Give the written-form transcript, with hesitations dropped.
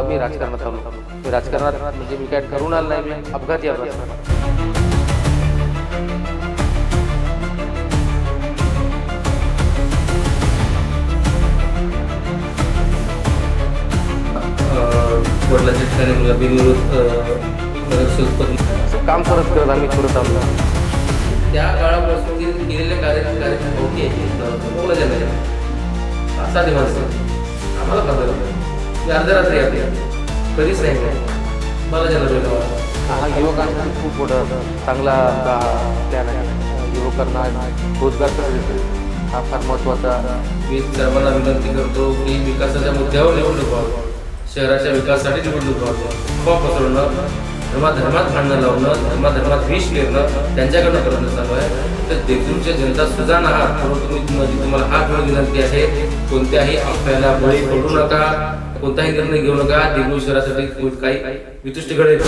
मी राजकारणात आलो. मी राजकारणात म्हणजे मी काय करून आलो नाही, मी अपघाती अपघात. वडिलांच्या ठिकाणी मला बिनविरोध असं काम करत आम्ही करत आलो. त्या काळापासून जे केलेले कार्य ओके कोणाच्या नाही असा दिवस आम्हाला बदल मी अर्ध्या रात्री आली कधीच नाही मला जन्म हा युवकांसाठी खूप मोठा चांगला प्लॅन आहे. युवकांना रोजगार कसं देतो हा फार महत्त्वाचा. मी सर्वांना विनंती करतो की विकासाच्या मुद्द्यावर निवडणूक व्हावं, शहराच्या विकासासाठी निवडणूक व्हावं. पसरवणं, धर्मात भांडणं लावणं, धर्मात विष पेरणं त्यांच्याकडनं प्रयत्न चालू आहे. तर देशूरच्या जनता सुजाण आहात, परंतु तुम्हाला हात जोडून विनंती आहे, कोणत्याही अफव्याला बळी पडू नका, कोणताही निर्णय घेऊ नका. देगलूर शहरासाठी काही वितुष्ट घडेल.